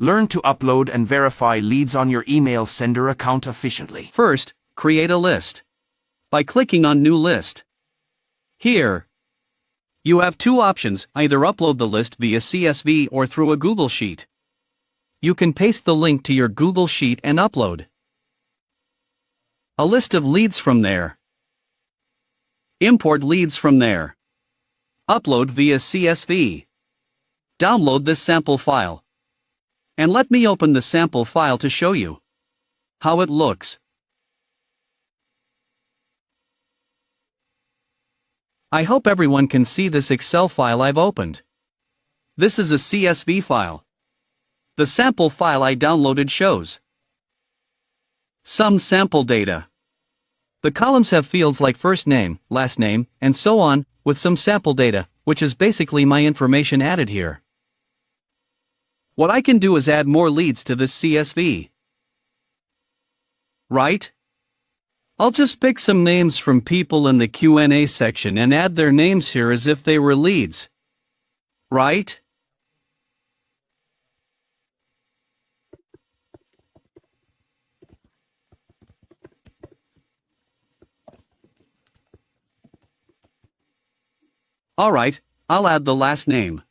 Learn to upload and verify leads on your email sender account efficiently. First, create a list by clicking on New List. Here, you have two options: either upload the list via CSV or through a Google Sheet. You can paste the link to your Google Sheet and upload a list of leads from there. Import leads from there. Upload via CSV. Download this sample file. And let me open the sample file to show you how it looks. I hope everyone can see this Excel file I've opened. This is a CSV file. The sample file I downloaded shows some sample data. The columns have fields like first name, last name, and so on, with some sample data, which is basically my information added here. What I can do is add more leads to this CSV. Right? I'll just pick some names from people in the Q&A section and add their names here as if they were leads. Right? Alright, I'll add the last name.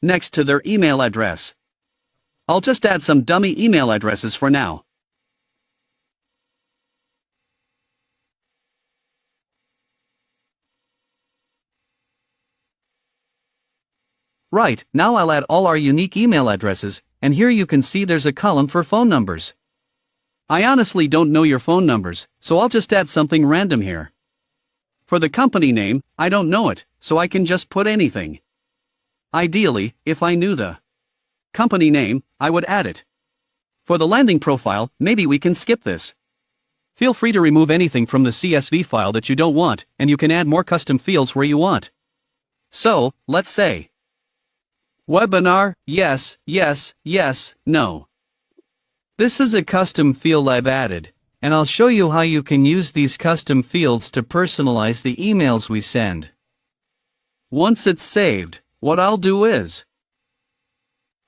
Next to their email address. I'll just add some dummy email addresses for now. Right, now I'll add all our unique email addresses, and here you can see there's a column for phone numbers. I honestly don't know your phone numbers, so I'll just add something random here. For the company name, I don't know it, so I can just put anything. Ideally, if I knew the company name, I would add it. For the landing profile, maybe we can skip this. Feel free to remove anything from the CSV file that you don't want, and you can add more custom fields where you want. So, let's say webinar, yes, yes, yes, no. This is a custom field I've added, and I'll show you how you can use these custom fields to personalize the emails we send. Once it's saved, what I'll do is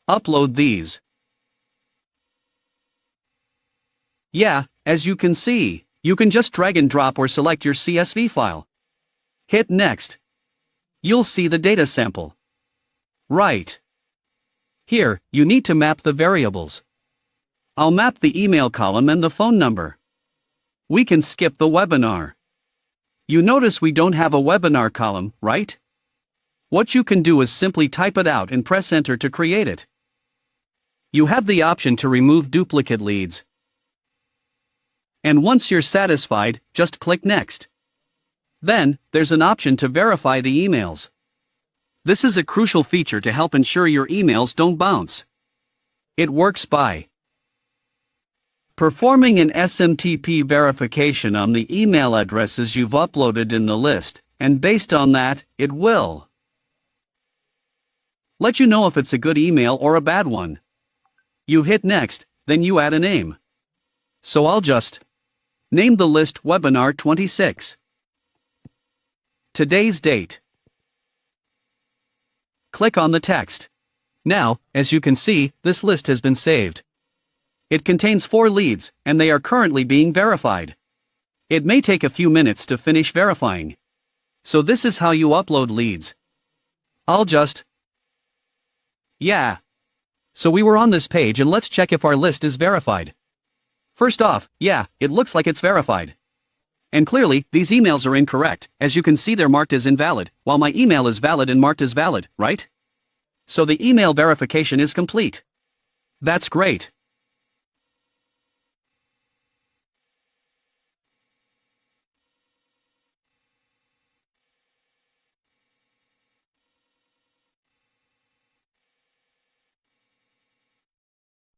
upload these. Yeah, as you can see, you can just drag and drop or select your CSV file. Hit Next. You'll see the data sample. Right. Here, you need to map the variables. I'll map the email column and the phone number. We can skip the webinar. You notice we don't have a webinar column, right? What you can do is simply type it out and press Enter to create it. You have the option to remove duplicate leads. And once you're satisfied, just click Next. Then, there's an option to verify the emails. This is a crucial feature to help ensure your emails don't bounce. It works by performing an SMTP verification on the email addresses you've uploaded in the list, and based on that, it will let you know if it's a good email or a bad one. You hit Next, then you add a name. So I'll just name the list Webinar 26. Today's date. Click on the text. Now, as you can see, this list has been saved. It contains 4 leads, and they are currently being verified. It may take a few minutes to finish verifying. So this is how you upload leads. I'll just So we were on this page, and let's check if our list is verified. First off, it looks like it's verified. And clearly, these emails are incorrect. As you can see, they're marked as invalid, while my email is valid and marked as valid, right? So the email verification is complete. That's great.